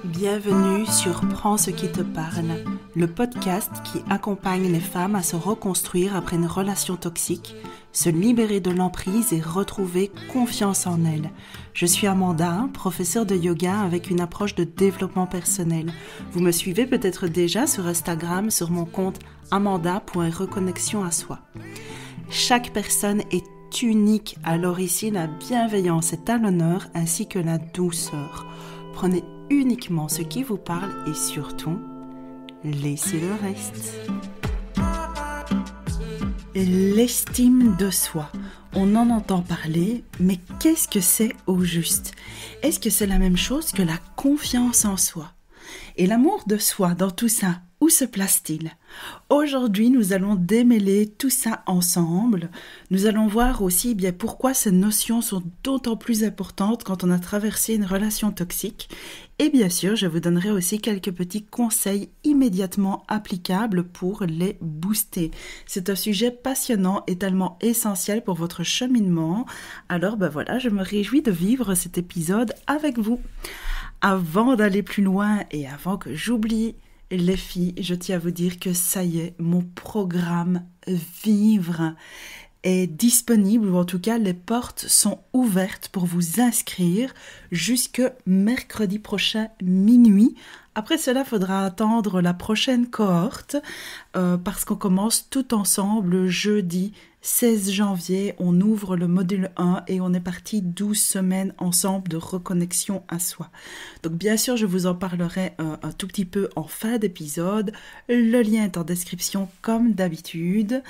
Bienvenue sur Prends ce qui te parle, le podcast qui accompagne les femmes à se reconstruire après une relation toxique, se libérer de l'emprise et retrouver confiance en elles. Je suis Amanda, professeure de yoga avec une approche de développement personnel. Vous me suivez peut-être déjà sur Instagram sur mon compte amanda.reconnexion à soi. Chaque personne est unique, alors ici la bienveillance est à l'honneur ainsi que la douceur. Prenez uniquement ce qui vous parle et surtout, laissez le reste. L'estime de soi. On en entend parler, mais qu'est-ce que c'est au juste ? Est-ce que c'est la même chose que la confiance en soi ? Et l'amour de soi dans tout ça, où se place-t-il ? Aujourd'hui, nous allons démêler tout ça ensemble. Nous allons voir aussi pourquoi ces notions sont d'autant plus importantes quand on a traversé une relation toxique. Et bien sûr, je vous donnerai aussi quelques petits conseils immédiatement applicables pour les booster. C'est un sujet passionnant et tellement essentiel pour votre cheminement. Alors voilà, je me réjouis de vivre cet épisode avec vous. Avant d'aller plus loin et avant que j'oublie, les filles, je tiens à vous dire que ça y est, mon programme Vivre est disponible, ou en tout cas les portes sont ouvertes pour vous inscrire jusque mercredi prochain minuit. Après cela, il faudra attendre la prochaine cohorte parce qu'on commence tout ensemble jeudi 16 janvier. On ouvre le module 1 et on est parti 12 semaines ensemble de reconnexion à soi. Donc bien sûr, je vous en parlerai un tout petit peu en fin d'épisode. Le lien est en description comme d'habitude.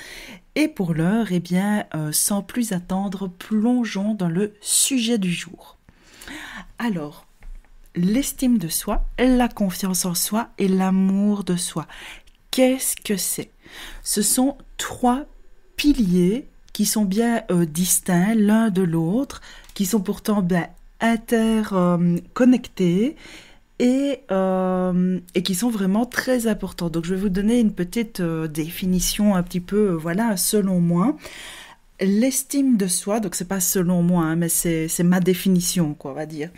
Et pour l'heure, sans plus attendre, plongeons dans le sujet du jour. Alors, l'estime de soi, la confiance en soi et l'amour de soi. Qu'est-ce que c'est ? Ce sont trois piliers qui sont bien distincts l'un de l'autre, qui sont pourtant bien interconnectés et qui sont vraiment très importants. Donc je vais vous donner une petite définition un petit peu, selon moi. L'estime de soi, donc c'est pas selon moi, mais c'est ma définition, on va dire.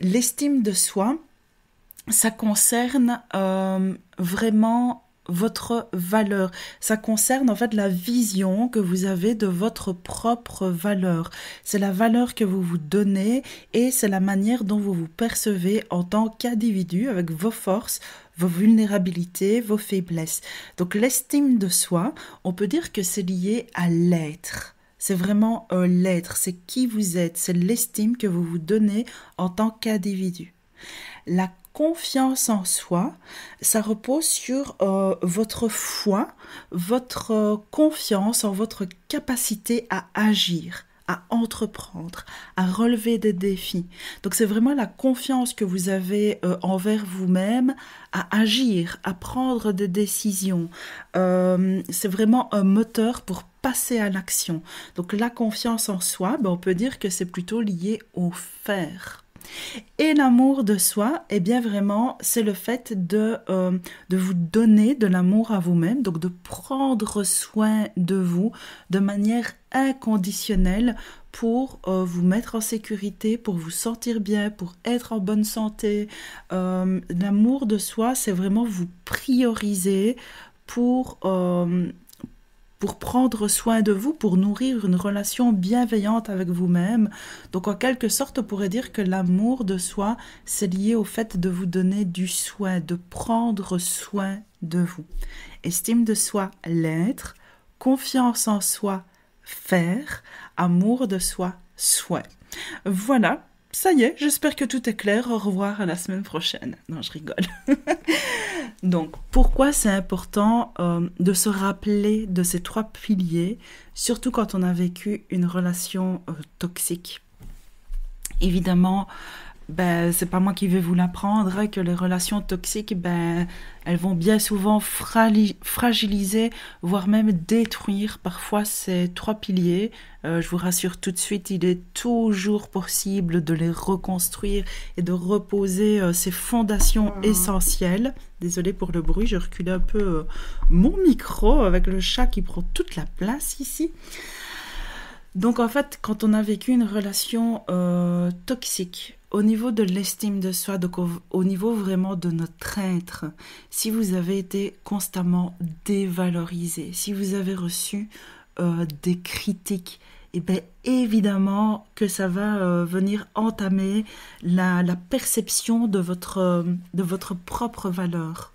L'estime de soi, ça concerne vraiment votre valeur. Ça concerne en fait la vision que vous avez de votre propre valeur. C'est la valeur que vous vous donnez et c'est la manière dont vous vous percevez en tant qu'individu avec vos forces, vos vulnérabilités, vos faiblesses. Donc l'estime de soi, on peut dire que c'est lié à l'être. C'est vraiment l'être, c'est qui vous êtes, c'est l'estime que vous vous donnez en tant qu'individu. La confiance en soi, ça repose sur votre foi, votre confiance en votre capacité à agir, à entreprendre, à relever des défis. Donc c'est vraiment la confiance que vous avez envers vous-même, à agir, à prendre des décisions. C'est vraiment un moteur pour passer à l'action. Donc la confiance en soi, on peut dire que c'est plutôt lié au faire. Et l'amour de soi, vraiment, c'est le fait de vous donner de l'amour à vous-même, donc de prendre soin de vous de manière inconditionnelle pour vous mettre en sécurité, pour vous sentir bien, pour être en bonne santé. L'amour de soi, c'est vraiment vous prioriser pour prendre soin de vous, pour nourrir une relation bienveillante avec vous-même. Donc en quelque sorte, on pourrait dire que l'amour de soi, c'est lié au fait de vous donner du soin, de prendre soin de vous. Estime de soi, l'être, confiance en soi, faire, amour de soi, soin. Voilà. Ça y est, j'espère que tout est clair. Au revoir à la semaine prochaine. Non, je rigole. Donc, pourquoi c'est important de se rappeler de ces trois piliers, surtout quand on a vécu une relation toxique ? Évidemment, c'est pas moi qui vais vous l'apprendre, que les relations toxiques, elles vont bien souvent fragiliser, voire même détruire parfois ces trois piliers. Je vous rassure tout de suite, il est toujours possible de les reconstruire et de reposer ces fondations essentielles. Désolée pour le bruit, je recule un peu mon micro avec le chat qui prend toute la place ici. Donc en fait, quand on a vécu une relation toxique, au niveau de l'estime de soi, donc au niveau vraiment de notre être, si vous avez été constamment dévalorisé, si vous avez reçu des critiques, et bien évidemment que ça va venir entamer la perception de votre propre valeur.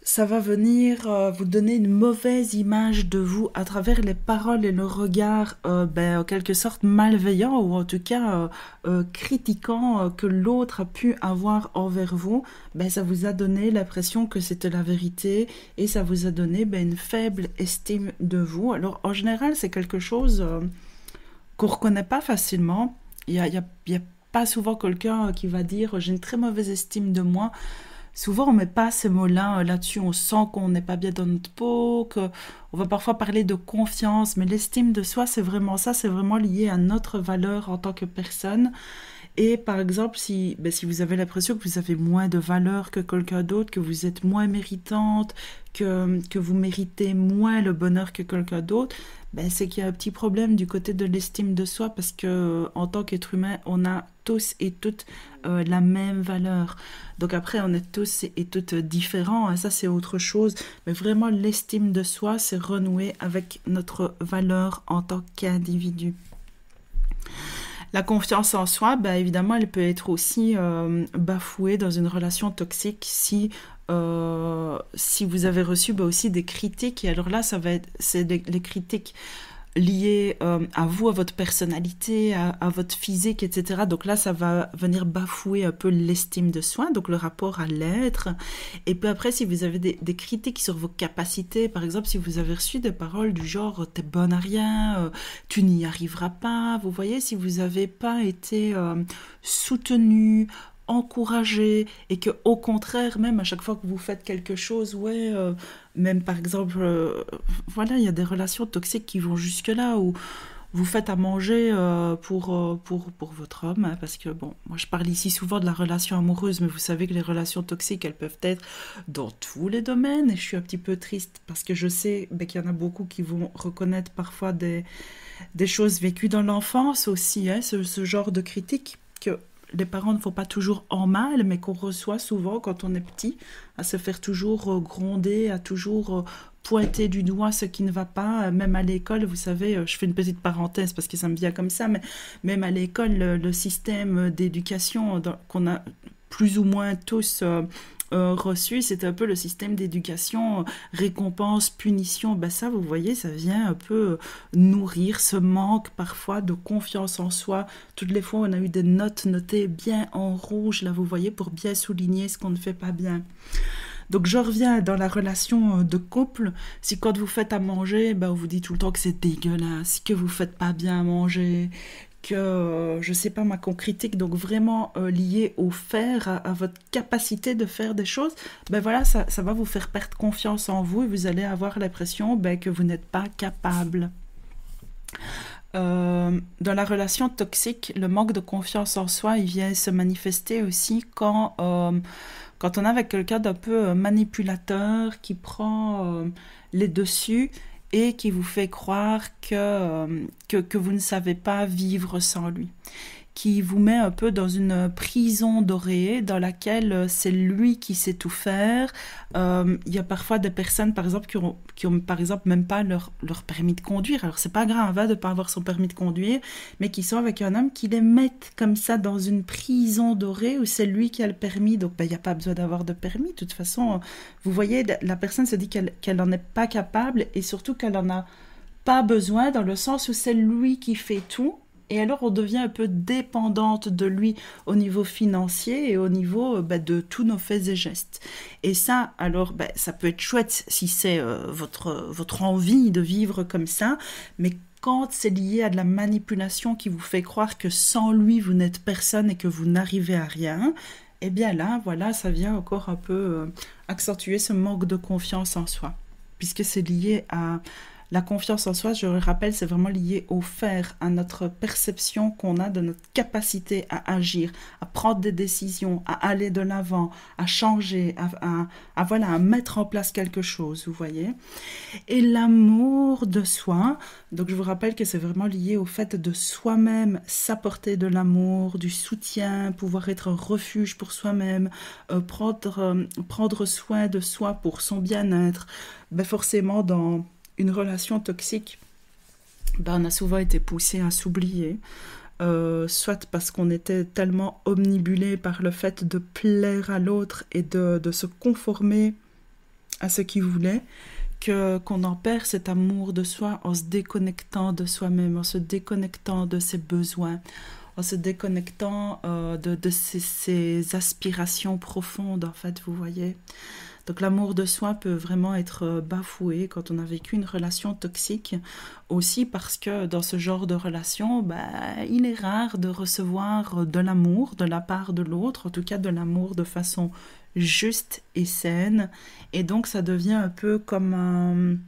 Ça va venir vous donner une mauvaise image de vous à travers les paroles et le regard, en quelque sorte malveillant ou en tout cas critiquant que l'autre a pu avoir envers vous. Ça vous a donné l'impression que c'était la vérité et ça vous a donné une faible estime de vous. Alors en général, c'est quelque chose qu'on ne reconnaît pas facilement. Il y a pas souvent quelqu'un qui va dire j'ai une très mauvaise estime de moi. Souvent, on ne met pas ces mots-là là-dessus. On sent qu'on n'est pas bien dans notre peau, qu'on va parfois parler de confiance, mais l'estime de soi, c'est vraiment ça, c'est vraiment lié à notre valeur en tant que personne. Et par exemple, si vous avez l'impression que vous avez moins de valeur que quelqu'un d'autre, que vous êtes moins méritante, que vous méritez moins le bonheur que quelqu'un d'autre, c'est qu'il y a un petit problème du côté de l'estime de soi parce que en tant qu'être humain, on a tous et toutes la même valeur. Donc après, on est tous et toutes différents, hein, ça c'est autre chose. Mais vraiment, l'estime de soi, c'est renouer avec notre valeur en tant qu'individu. La confiance en soi, évidemment, elle peut être aussi bafouée dans une relation toxique si vous avez reçu aussi des critiques. Et alors là, c'est les critiques liées à vous, à votre personnalité, à votre physique, etc. Donc là, ça va venir bafouer un peu l'estime de soi, donc le rapport à l'être. Et puis après, si vous avez des critiques sur vos capacités, par exemple, si vous avez reçu des paroles du genre « t'es bonne à rien, tu n'y arriveras pas », vous voyez, si vous n'avez pas été soutenu, encouragé et que au contraire même à chaque fois que vous faites quelque chose même par exemple il y a des relations toxiques qui vont jusque là où vous faites à manger pour votre homme hein, parce que moi je parle ici souvent de la relation amoureuse mais vous savez que les relations toxiques elles peuvent être dans tous les domaines et je suis un petit peu triste parce que je sais qu'il y en a beaucoup qui vont reconnaître parfois des choses vécues dans l'enfance aussi hein, ce genre de critiques que les parents ne font pas toujours en mal, mais qu'on reçoit souvent quand on est petit, à se faire toujours gronder, à toujours pointer du doigt ce qui ne va pas, même à l'école, vous savez, je fais une petite parenthèse parce que ça me vient comme ça, mais même à l'école, le système d'éducation qu'on a plus ou moins tous reçu, c'est un peu le système d'éducation récompense, punition, ça vous voyez, ça vient un peu nourrir ce manque parfois de confiance en soi. Toutes les fois on a eu des notes notées bien en rouge, là vous voyez, pour bien souligner ce qu'on ne fait pas bien. Donc je reviens dans la relation de couple, si quand vous faites à manger, on vous dit tout le temps que c'est dégueulasse, que vous faites pas bien à manger, que je sais pas moi qu'on critique, donc vraiment lié au faire, à votre capacité de faire des choses, ça va vous faire perdre confiance en vous et vous allez avoir l'impression que vous n'êtes pas capable. Dans la relation toxique, le manque de confiance en soi, il vient se manifester aussi quand on est avec quelqu'un d'un peu manipulateur qui prend les dessus et qui vous fait croire que vous ne savez pas vivre sans lui, qui vous met un peu dans une prison dorée dans laquelle c'est lui qui sait tout faire. Il y a parfois des personnes, par exemple, qui ont par exemple même pas leur permis de conduire. Alors c'est pas grave de ne pas avoir son permis de conduire, mais qui sont avec un homme qui les mettent comme ça dans une prison dorée où c'est lui qui a le permis. Donc il n'y a pas besoin d'avoir de permis. De toute façon, vous voyez, la personne se dit qu'elle n'en est pas capable et surtout qu'elle n'en a pas besoin dans le sens où c'est lui qui fait tout. Et alors, on devient un peu dépendante de lui au niveau financier et au niveau de tous nos faits et gestes. Et ça, alors, ça peut être chouette si c'est votre envie de vivre comme ça, mais quand c'est lié à de la manipulation qui vous fait croire que sans lui, vous n'êtes personne et que vous n'arrivez à rien, eh bien là, voilà, ça vient encore un peu accentuer ce manque de confiance en soi, puisque c'est lié à La confiance en soi, je le rappelle, c'est vraiment lié au faire, à notre perception qu'on a de notre capacité à agir, à prendre des décisions, à aller de l'avant, à changer, voilà, à mettre en place quelque chose, vous voyez. Et l'amour de soi, donc je vous rappelle que c'est vraiment lié au fait de soi-même s'apporter de l'amour, du soutien, pouvoir être un refuge pour soi-même, prendre soin de soi pour son bien-être. Ben forcément, dans une relation toxique, ben on a souvent été poussé à s'oublier. Soit parce qu'on était tellement omnibulé par le fait de plaire à l'autre et de se conformer à ce qu'il voulait, qu'on en perd cet amour de soi en se déconnectant de soi-même, en se déconnectant de ses besoins, en se déconnectant de ses aspirations profondes, en fait, vous voyez. Donc l'amour de soi peut vraiment être bafoué quand on a vécu une relation toxique, aussi parce que dans ce genre de relation, il est rare de recevoir de l'amour de la part de l'autre, en tout cas de l'amour de façon juste et saine, et donc ça devient un peu comme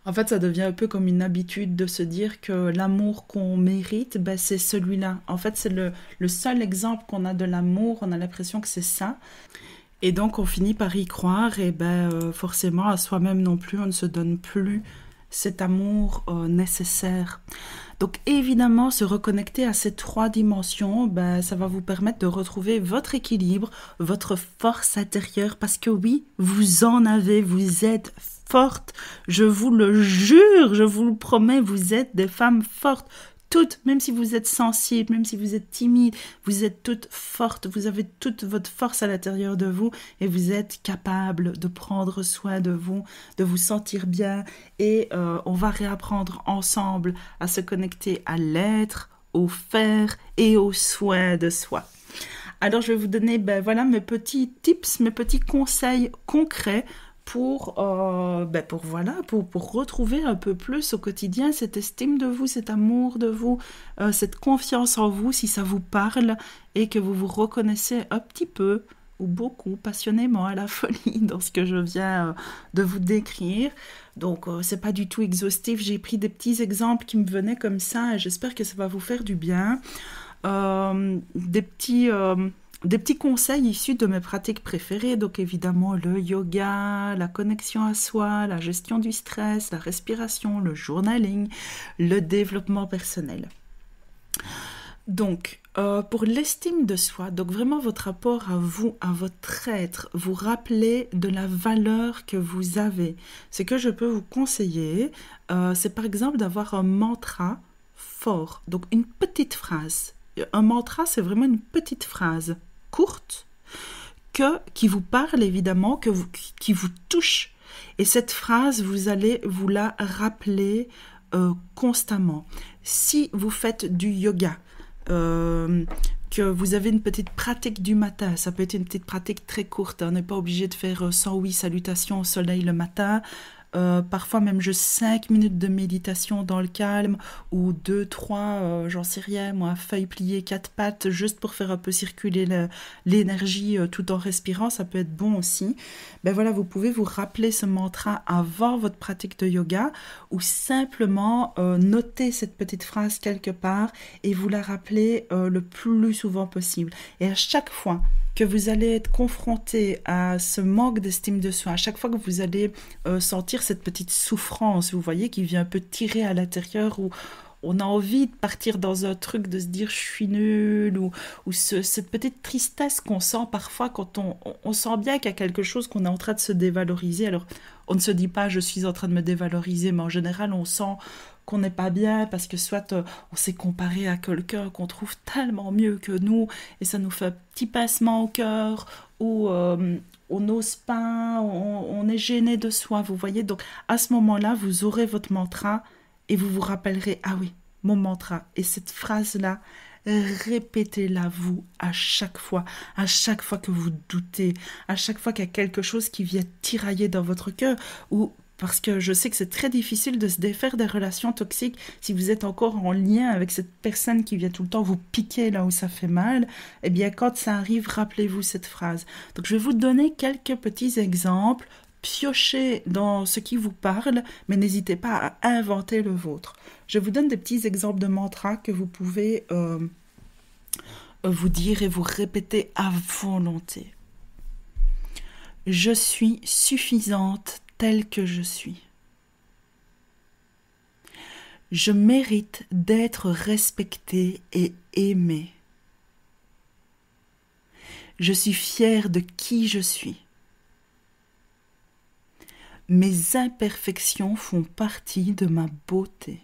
en fait, ça devient un peu comme une habitude de se dire que l'amour qu'on mérite, c'est celui-là. En fait, c'est le seul exemple qu'on a de l'amour, on a l'impression que c'est ça. Et donc, on finit par y croire, et forcément, à soi-même non plus, on ne se donne plus cet amour nécessaire. Donc, évidemment, se reconnecter à ces 3 dimensions, ça va vous permettre de retrouver votre équilibre, votre force intérieure, parce que oui, vous en avez, vous êtes fortes, je vous le jure, je vous le promets, vous êtes des femmes fortes. Toutes, même si vous êtes sensible, même si vous êtes timide, vous êtes toutes fortes, vous avez toute votre force à l'intérieur de vous et vous êtes capable de prendre soin de vous sentir bien, et on va réapprendre ensemble à se connecter à l'être, au faire et aux soins de soi. Alors je vais vous donner voilà, mes petits tips, mes petits conseils concrets pour retrouver un peu plus au quotidien cette estime de vous, cet amour de vous, cette confiance en vous, si ça vous parle et que vous vous reconnaissez un petit peu ou beaucoup passionnément à la folie dans ce que je viens de vous décrire. Donc c'est pas du tout exhaustif, j'ai pris des petits exemples qui me venaient comme ça et j'espère que ça va vous faire du bien. Des petits conseils issus de mes pratiques préférées, donc évidemment le yoga, la connexion à soi, la gestion du stress, la respiration, le journaling, le développement personnel. Donc, pour l'estime de soi, donc vraiment votre rapport à vous, à votre être, vous rappeler de la valeur que vous avez. Ce que je peux vous conseiller, c'est par exemple d'avoir un mantra fort, donc une petite phrase. Un mantra, c'est vraiment une petite phrase courte qui vous parle évidemment, qui vous touche. Et cette phrase, vous allez vous la rappeler constamment. Si vous faites du yoga, que vous avez une petite pratique du matin, ça peut être une petite pratique très courte, on n'est pas obligé de faire 108 salutations au soleil le matin. Parfois même juste 5 minutes de méditation dans le calme, ou 2, 3, j'en sais rien moi, feuilles pliées, 4 pattes, juste pour faire un peu circuler l'énergie tout en respirant, ça peut être bon aussi. Voilà, vous pouvez vous rappeler ce mantra avant votre pratique de yoga, ou simplement noter cette petite phrase quelque part et vous la rappeler le plus souvent possible. Et à chaque fois que vous allez être confronté à ce manque d'estime de soi, à chaque fois que vous allez sentir cette petite souffrance, vous voyez, qui vient un peu tirer à l'intérieur, où on a envie de partir dans un truc, de se dire je suis nul, ou cette petite tristesse qu'on sent parfois quand on sent bien qu'il y a quelque chose qu'on est en train de se dévaloriser. Alors on ne se dit pas je suis en train de me dévaloriser, mais en général on sent qu'on n'est pas bien parce que soit on s'est comparé à quelqu'un qu'on trouve tellement mieux que nous et ça nous fait un petit pincement au cœur, ou on n'ose pas, on est gêné de soi, vous voyez. Donc à ce moment-là, vous aurez votre mantra et vous vous rappellerez, ah oui, mon mantra. Et cette phrase-là, répétez-la vous à chaque fois que vous doutez, à chaque fois qu'il y a quelque chose qui vient tirailler dans votre cœur, ou parce que je sais que c'est très difficile de se défaire des relations toxiques si vous êtes encore en lien avec cette personne qui vient tout le temps vous piquer là où ça fait mal. Eh bien, quand ça arrive, rappelez-vous cette phrase. Donc, je vais vous donner quelques petits exemples piochez dans ce qui vous parle, mais n'hésitez pas à inventer le vôtre. Je vous donne des petits exemples de mantras que vous pouvez vous dire et vous répéter à volonté. Je suis suffisante telle que je suis. Je mérite d'être respectée et aimée. Je suis fière de qui je suis. Mes imperfections font partie de ma beauté.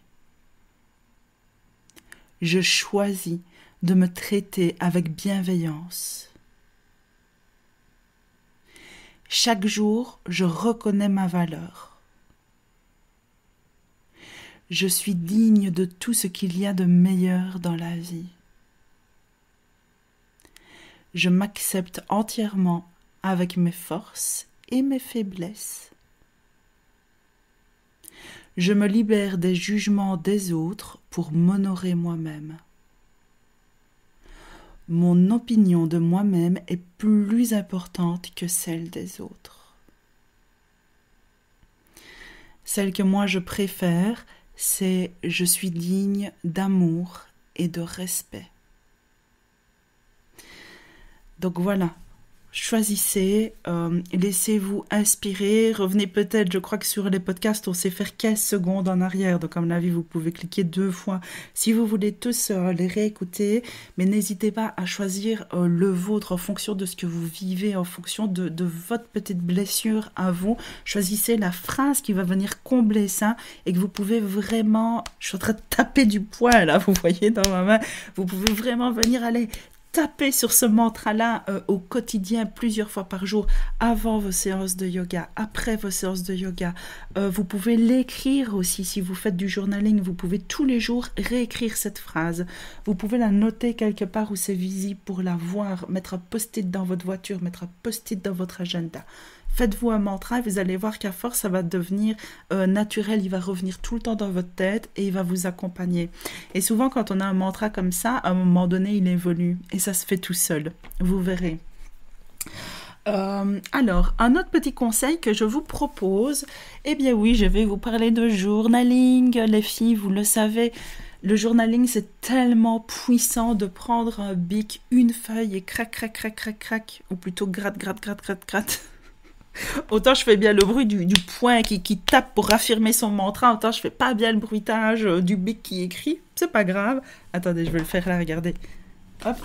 Je choisis de me traiter avec bienveillance. Chaque jour, je reconnais ma valeur. Je suis digne de tout ce qu'il y a de meilleur dans la vie. Je m'accepte entièrement avec mes forces et mes faiblesses. Je me libère des jugements des autres pour m'honorer moi-même. Mon opinion de moi-même est plus importante que celle des autres. Celle que moi je préfère, c'est « je suis digne d'amour et de respect ». Donc voilà. Choisissez, laissez-vous inspirer, revenez peut-être, je crois que sur les podcasts, on sait faire 15 secondes en arrière, donc à mon avis, vous pouvez cliquer 2 fois si vous voulez tous les réécouter, mais n'hésitez pas à choisir le vôtre en fonction de ce que vous vivez, en fonction de votre petite blessure à vous. Choisissez la phrase qui va venir combler ça et que vous pouvez vraiment, je suis en train de taper du poing là, vous voyez dans ma main, vous pouvez vraiment venir aller tapez sur ce mantra-là au quotidien plusieurs fois par jour, avant vos séances de yoga, après vos séances de yoga. Vous pouvez l'écrire aussi, si vous faites du journaling, vous pouvez tous les jours réécrire cette phrase. Vous pouvez la noter quelque part où c'est visible pour la voir, mettre un post-it dans votre voiture, mettre un post-it dans votre agenda. Faites-vous un mantra et vous allez voir qu'à force, ça va devenir naturel, il va revenir tout le temps dans votre tête et il va vous accompagner. Et souvent, quand on a un mantra comme ça, à un moment donné, il évolue et ça se fait tout seul. Vous verrez. Alors, un autre petit conseil que je vous propose, eh bien oui, je vais vous parler de journaling. Les filles, vous le savez, le journaling, c'est tellement puissant de prendre un bic, une feuille et crac, crac, crac, crac, crac, ou plutôt gratte, gratte, gratte, gratte, gratte. Autant je fais bien le bruit du poing qui tape pour affirmer son mantra, autant je fais pas bien le bruitage du bic qui écrit. C'est pas grave. Attendez, je vais le faire là, regardez. Hop.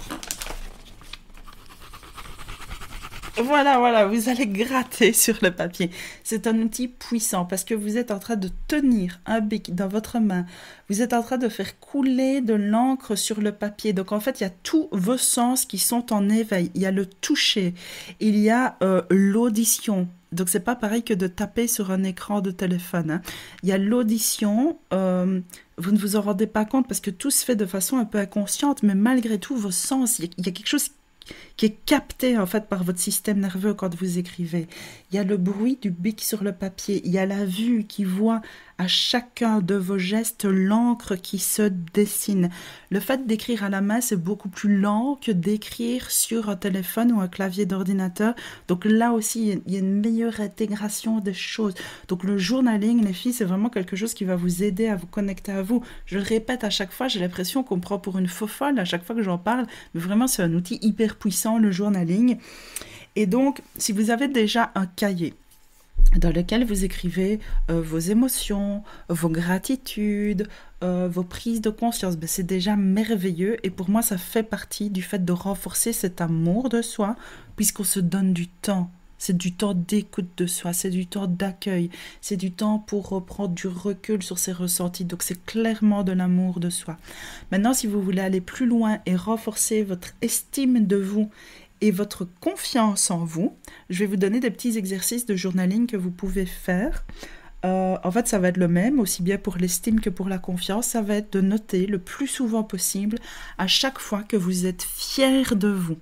Voilà, vous allez gratter sur le papier. C'est un outil puissant parce que vous êtes en train de tenir un bic dans votre main. Vous êtes en train de faire couler de l'encre sur le papier. Donc en fait, il y a tous vos sens qui sont en éveil. Il y a le toucher, il y a l'audition. Donc c'est pas pareil que de taper sur un écran de téléphone, hein. Il y a l'audition, vous ne vous en rendez pas compte parce que tout se fait de façon un peu inconsciente, mais malgré tout, vos sens, il y a quelque chose qui est capté en fait par votre système nerveux quand vous écrivez. Il y a le bruit du bic sur le papier, il y a la vue qui voit à chacun de vos gestes l'encre qui se dessine. Le fait d'écrire à la main, c'est beaucoup plus lent que d'écrire sur un téléphone ou un clavier d'ordinateur. Donc là aussi, il y a une meilleure intégration des choses. Donc le journaling, les filles, c'est vraiment quelque chose qui va vous aider à vous connecter à vous. Je le répète à chaque fois, j'ai l'impression qu'on me prend pour une faux folle à chaque fois que j'en parle, mais vraiment c'est un outil hyper puissant, le journaling. Et donc, si vous avez déjà un cahier dans lequel vous écrivez vos émotions, vos gratitudes, vos prises de conscience, ben c'est déjà merveilleux. Et pour moi, ça fait partie du fait de renforcer cet amour de soi, puisqu'on se donne du temps. C'est du temps d'écoute de soi, c'est du temps d'accueil, c'est du temps pour reprendre du recul sur ses ressentis. Donc c'est clairement de l'amour de soi. Maintenant, si vous voulez aller plus loin et renforcer votre estime de vous et votre confiance en vous, je vais vous donner des petits exercices de journaling que vous pouvez faire. En fait, ça va être le même, aussi bien pour l'estime que pour la confiance. Ça va être de noter le plus souvent possible à chaque fois que vous êtes fier de vous.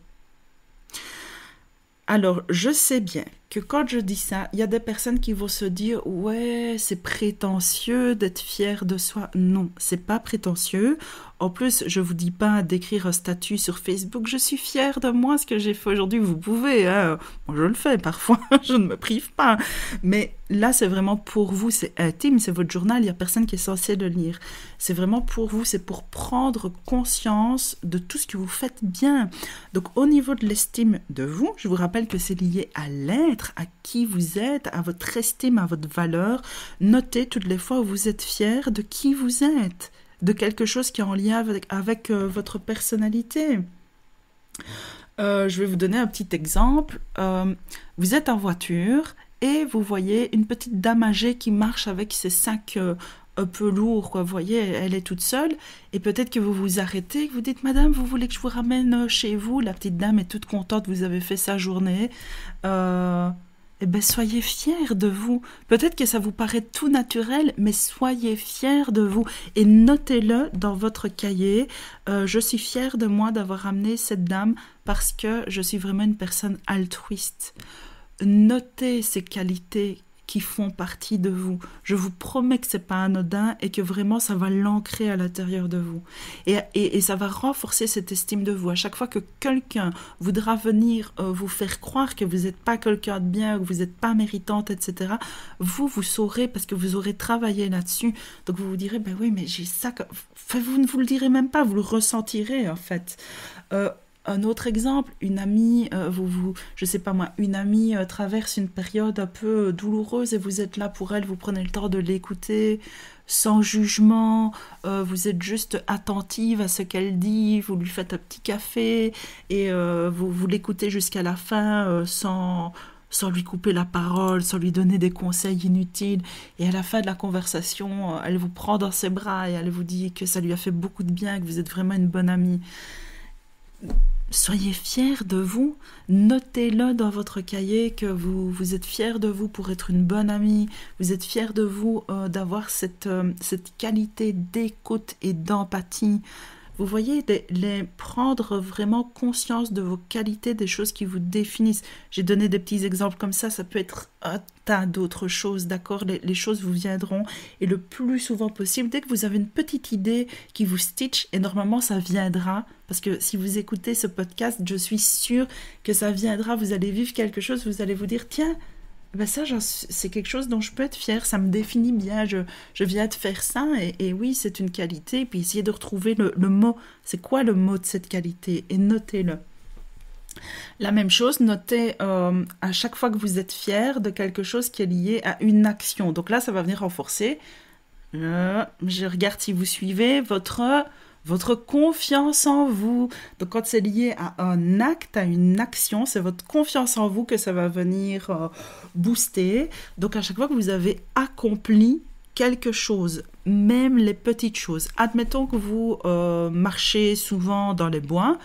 Alors, je sais bien que quand je dis ça, il y a des personnes qui vont se dire ouais, c'est prétentieux d'être fier de soi. Non, c'est pas prétentieux. En plus, je vous dis pas d'écrire un statut sur Facebook, je suis fière de moi, ce que j'ai fait aujourd'hui. Vous pouvez, hein. Moi je le fais parfois, je ne me prive pas. Mais là, c'est vraiment pour vous, c'est intime, c'est votre journal, il y a personne qui est censé le lire. C'est vraiment pour vous, c'est pour prendre conscience de tout ce que vous faites bien. Donc au niveau de l'estime de vous, je vous rappelle que c'est lié à l'être, à qui vous êtes, à votre estime, à votre valeur. Notez toutes les fois où vous êtes fier de qui vous êtes, de quelque chose qui est en lien avec votre personnalité. Je vais vous donner un petit exemple. Vous êtes en voiture et vous voyez une petite dame âgée qui marche avec ses sacs un peu lourds, quoi. Vous voyez, elle est toute seule et peut-être que vous vous arrêtez, que vous dites « Madame, vous voulez que je vous ramène chez vous ?» La petite dame est toute contente, vous avez fait sa journée. Eh bien, soyez fiers de vous. Peut-être que ça vous paraît tout naturel, mais soyez fiers de vous. Et notez-le dans votre cahier. Je suis fière de moi d'avoir ramené cette dame parce que je suis vraiment une personne altruiste. Notez ces qualités qui font partie de vous. Je vous promets que c'est pas anodin et que vraiment ça va l'ancrer à l'intérieur de vous. Et ça va renforcer cette estime de vous. À chaque fois que quelqu'un voudra venir vous faire croire que vous n'êtes pas quelqu'un de bien, que vous n'êtes pas méritante, etc., vous saurez parce que vous aurez travaillé là-dessus. Donc vous vous direz, ben oui, mais j'ai ça. Enfin, vous ne vous le direz même pas, vous le ressentirez en fait. Un autre exemple, une amie, je sais pas moi, une amie traverse une période un peu douloureuse et vous êtes là pour elle, vous prenez le temps de l'écouter sans jugement, vous êtes juste attentive à ce qu'elle dit, vous lui faites un petit café et vous l'écoutez jusqu'à la fin sans lui couper la parole, sans lui donner des conseils inutiles. Et à la fin de la conversation, elle vous prend dans ses bras et elle vous dit que ça lui a fait beaucoup de bien, que vous êtes vraiment une bonne amie. Soyez fiers de vous, notez-le dans votre cahier que vous êtes fiers de vous pour être une bonne amie, vous êtes fiers de vous d'avoir cette qualité d'écoute et d'empathie. Vous voyez, prendre vraiment conscience de vos qualités, des choses qui vous définissent. J'ai donné des petits exemples comme ça peut être un tas d'autres choses, d'accord ? Les choses vous viendront et le plus souvent possible, dès que vous avez une petite idée qui vous stitch, et normalement ça viendra, parce que si vous écoutez ce podcast, je suis sûre que ça viendra, vous allez vivre quelque chose, vous allez vous dire, tiens, ben ça, c'est quelque chose dont je peux être fière, ça me définit bien, je viens de faire ça, et oui, c'est une qualité, puis essayez de retrouver le mot, c'est quoi le mot de cette qualité, et notez-le. La même chose, notez à chaque fois que vous êtes fier de quelque chose qui est lié à une action, donc là, ça va venir renforcer, je regarde si vous suivez, votre confiance en vous. Donc, quand c'est lié à un acte, à une action, c'est votre confiance en vous que ça va venir booster. Donc, à chaque fois que vous avez accompli quelque chose, même les petites choses. Admettons que vous marchez souvent dans les bois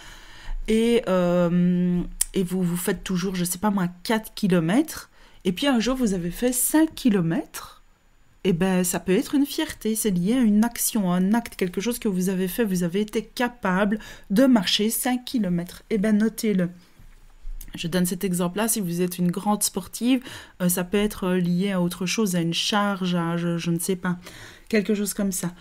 et vous faites toujours, je sais pas moi, 4 kilomètres. Et puis, un jour, vous avez fait 5 kilomètres. Eh bien, ça peut être une fierté, c'est lié à une action, un acte, quelque chose que vous avez fait, vous avez été capable de marcher 5 kilomètres. Eh bien, notez-le. Je donne cet exemple-là, si vous êtes une grande sportive, ça peut être lié à autre chose, à une charge, à je ne sais pas, quelque chose comme ça.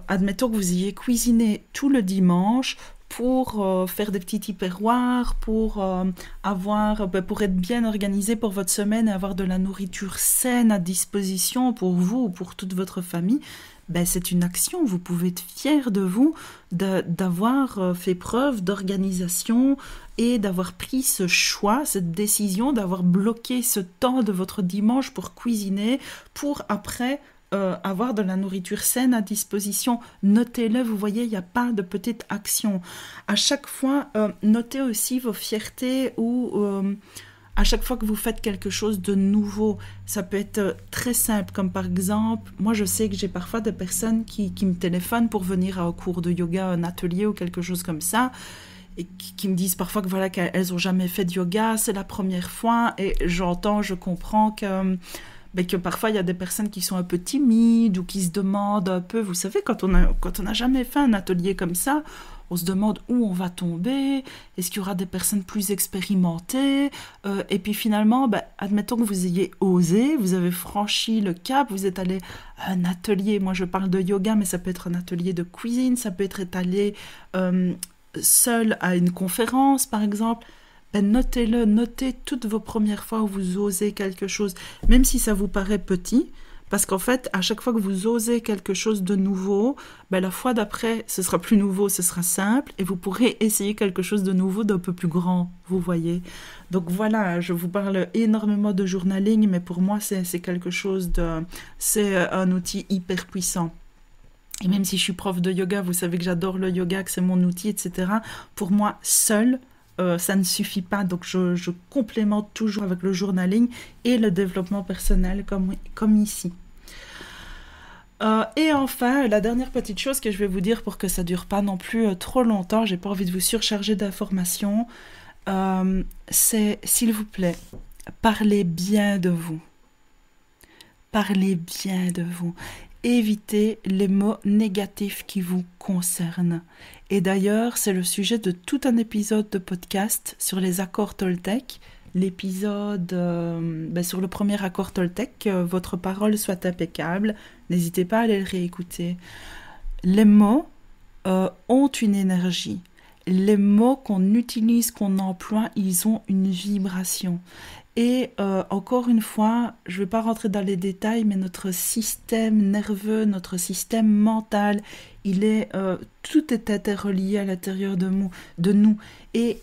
Admettons que vous ayez cuisiné tout le dimanche, pour faire des petits tupperwares, pour être bien organisé pour votre semaine et avoir de la nourriture saine à disposition pour vous ou pour toute votre famille, ben c'est une action. Vous pouvez être fier de vous d'avoir fait preuve d'organisation et d'avoir pris ce choix, cette décision, d'avoir bloqué ce temps de votre dimanche pour cuisiner, pour après avoir de la nourriture saine à disposition. Notez-le, vous voyez, il n'y a pas de petite action. À chaque fois, notez aussi vos fiertés ou à chaque fois que vous faites quelque chose de nouveau. Ça peut être très simple, comme par exemple, moi je sais que j'ai parfois des personnes qui me téléphonent pour venir à un cours de yoga, un atelier ou quelque chose comme ça, et qui me disent parfois que voilà, qu'elles n'ont jamais fait de yoga, c'est la première fois, et je comprends que parfois il y a des personnes qui sont un peu timides ou qui se demandent un peu, vous savez, quand on n'a jamais fait un atelier comme ça, on se demande où on va tomber, est-ce qu'il y aura des personnes plus expérimentées, et puis finalement, admettons que vous ayez osé, vous avez franchi le cap, vous êtes allé à un atelier, moi je parle de yoga, mais ça peut être un atelier de cuisine, ça peut être allé seul à une conférence par exemple. Notez-le, notez toutes vos premières fois où vous osez quelque chose, même si ça vous paraît petit, parce qu'en fait, à chaque fois que vous osez quelque chose de nouveau, la fois d'après, ce sera plus nouveau, ce sera simple, et vous pourrez essayer quelque chose de nouveau, d'un peu plus grand, vous voyez. Donc voilà, je vous parle énormément de journaling, mais pour moi, c'est quelque chose de... C'est un outil hyper puissant. Et même si je suis prof de yoga, vous savez que j'adore le yoga, que c'est mon outil, etc. Pour moi, seul, ça ne suffit pas, donc je complémente toujours avec le journaling et le développement personnel comme ici. Et enfin, la dernière petite chose que je vais vous dire pour que ça ne dure pas non plus trop longtemps, j'ai pas envie de vous surcharger d'informations, c'est, s'il vous plaît, parlez bien de vous. Parlez bien de vous. Évitez les mots négatifs qui vous concernent. Et d'ailleurs, c'est le sujet de tout un épisode de podcast sur les accords Toltec. L'épisode sur le premier accord Toltec, que votre parole soit impeccable. N'hésitez pas à aller le réécouter. Les mots ont une énergie. Les mots qu'on utilise, qu'on emploie, ils ont une vibration. Et encore une fois, je ne vais pas rentrer dans les détails, mais notre système nerveux, notre système mental, tout est interrelié à l'intérieur de nous. Et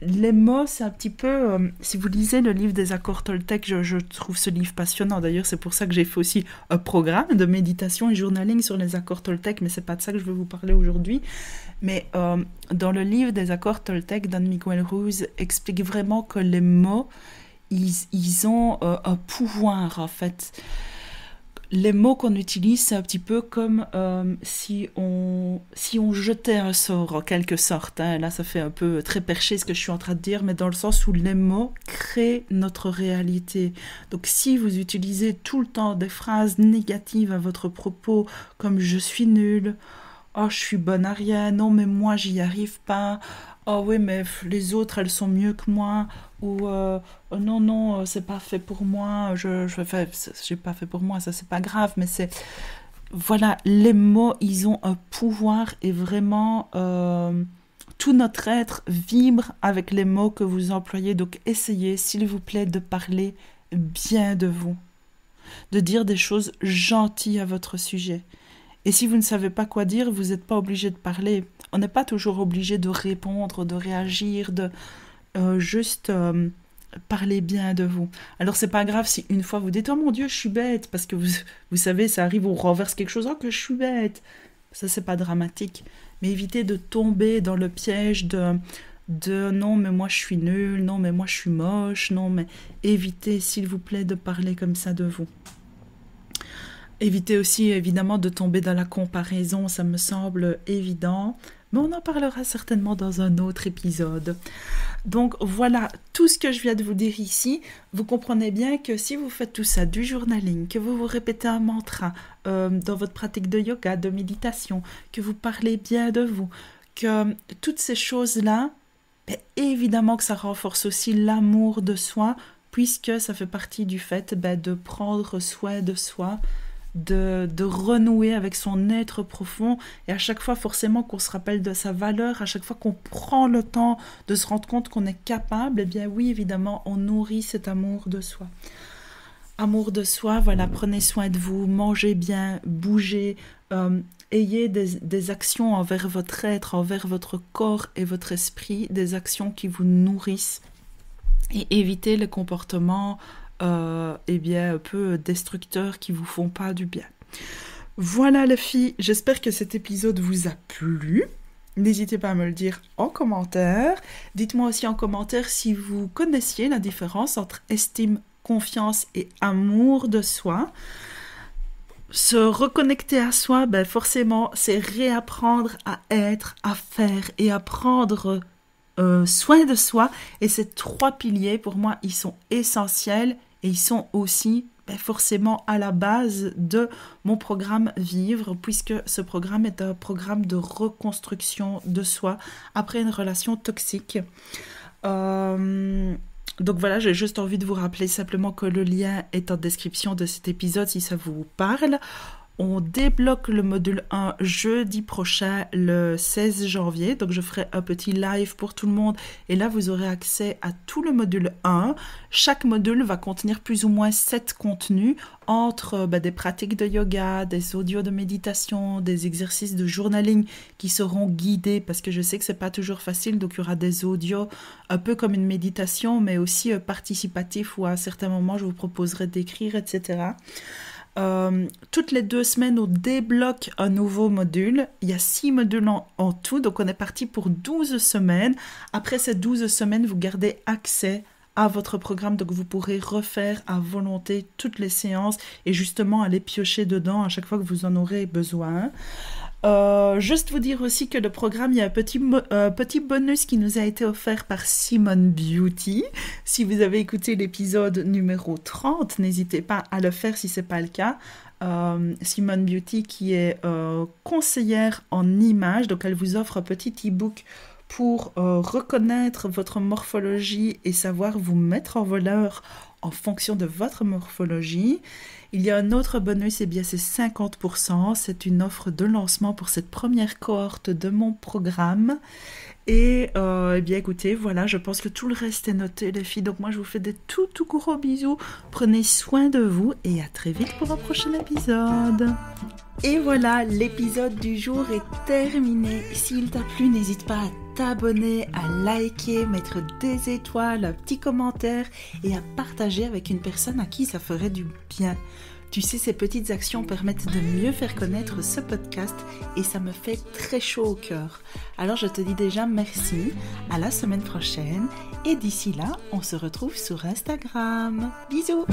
les mots, c'est un petit peu... si vous lisez le livre des accords Toltec, je trouve ce livre passionnant. D'ailleurs, c'est pour ça que j'ai fait aussi un programme de méditation et journaling sur les accords Toltec, mais c'est pas de ça que je vais vous parler aujourd'hui. Mais dans le livre des accords Toltec, Don Miguel Ruiz explique vraiment que les mots, ils ont un pouvoir, en fait. Les mots qu'on utilise, c'est un petit peu comme si on jetait un sort, en quelque sorte. Hein. Là, ça fait un peu très perché ce que je suis en train de dire, mais dans le sens où les mots créent notre réalité. Donc, si vous utilisez tout le temps des phrases négatives à votre propos, comme « je suis nul »,« oh, je suis bonne à rien »,« non, mais moi, j'y arrive pas »,« oh oui, mais les autres, elles sont mieux que moi », ou oh non, c'est pas fait pour moi, j'ai pas fait pour moi, ça c'est pas grave, mais c'est... Voilà, les mots, ils ont un pouvoir et vraiment, tout notre être vibre avec les mots que vous employez. Donc essayez, s'il vous plaît, de parler bien de vous, de dire des choses gentilles à votre sujet. Et si vous ne savez pas quoi dire, vous n'êtes pas obligé de parler. On n'est pas toujours obligé de répondre, de réagir, de juste parler bien de vous. Alors c'est pas grave si une fois vous dites « Oh mon Dieu, je suis bête », parce que vous savez, ça arrive, on renverse quelque chose « Oh que je suis bête ». Ça, c'est pas dramatique. Mais évitez de tomber dans le piège de non, mais moi je suis nul, non, mais moi je suis moche, non, mais évitez, s'il vous plaît, de parler comme ça de vous. Évitez aussi, évidemment, de tomber dans la comparaison, ça me semble évident, mais on en parlera certainement dans un autre épisode. Donc voilà, tout ce que je viens de vous dire ici, vous comprenez bien que si vous faites tout ça, du journaling, que vous vous répétez un mantra dans votre pratique de yoga, de méditation, que vous parlez bien de vous, que toutes ces choses-là, évidemment que ça renforce aussi l'amour de soi, puisque ça fait partie du fait de prendre soin de soi, de renouer avec son être profond, et à chaque fois forcément qu'on se rappelle de sa valeur, à chaque fois qu'on prend le temps de se rendre compte qu'on est capable, eh bien oui, évidemment, on nourrit cet amour de soi. Amour de soi, voilà, prenez soin de vous, mangez bien, bougez, ayez des actions envers votre être, envers votre corps et votre esprit, des actions qui vous nourrissent, et évitez les comportements un peu destructeurs qui vous font pas du bien. Voilà les filles, j'espère que cet épisode vous a plu. N'hésitez pas à me le dire en commentaire. Dites-moi aussi en commentaire si vous connaissiez la différence entre estime, confiance et amour de soi. Se reconnecter à soi, forcément, c'est réapprendre à être, à faire et à prendre soin de soi. Et ces 3 piliers, pour moi, ils sont essentiels. Et ils sont aussi forcément à la base de mon programme Vivre, puisque ce programme est un programme de reconstruction de soi après une relation toxique. Donc voilà, j'ai juste envie de vous rappeler simplement que le lien est en description de cet épisode si ça vous parle. On débloque le module 1 jeudi prochain, le 16 janvier. Donc, je ferai un petit live pour tout le monde. Et là, vous aurez accès à tout le module 1. Chaque module va contenir plus ou moins 7 contenus entre des pratiques de yoga, des audios de méditation, des exercices de journaling qui seront guidés parce que je sais que c'est pas toujours facile. Donc, il y aura des audios un peu comme une méditation, mais aussi participatifs où à certains moments, je vous proposerai d'écrire, etc. Toutes les 2 semaines, on débloque un nouveau module. Il y a 6 modules en tout, donc on est parti pour 12 semaines. Après ces 12 semaines, vous gardez accès à votre programme, donc vous pourrez refaire à volonté toutes les séances et justement aller piocher dedans à chaque fois que vous en aurez besoin. Juste vous dire aussi que le programme, il y a un petit bonus qui nous a été offert par Simone Beauty. Si vous avez écouté l'épisode numéro 30, n'hésitez pas à le faire si ce n'est pas le cas. Simone Beauty qui est conseillère en images, donc elle vous offre un petit e-book pour reconnaître votre morphologie et savoir vous mettre en valeur en fonction de votre morphologie. Il y a un autre bonus, et bien c'est 50%. C'est une offre de lancement pour cette première cohorte de mon programme. Et bien écoutez, voilà, je pense que tout le reste est noté, les filles. Donc moi, je vous fais des tout gros bisous. Prenez soin de vous et à très vite pour un prochain épisode. Et voilà, l'épisode du jour est terminé. S'il t'a plu, n'hésite pas à t'abonner, à liker, mettre des étoiles, un petit commentaire et à partager avec une personne à qui ça ferait du bien. Tu sais, ces petites actions permettent de mieux faire connaître ce podcast et ça me fait très chaud au cœur. Alors je te dis déjà merci, à la semaine prochaine et d'ici là, on se retrouve sur Instagram. Bisous!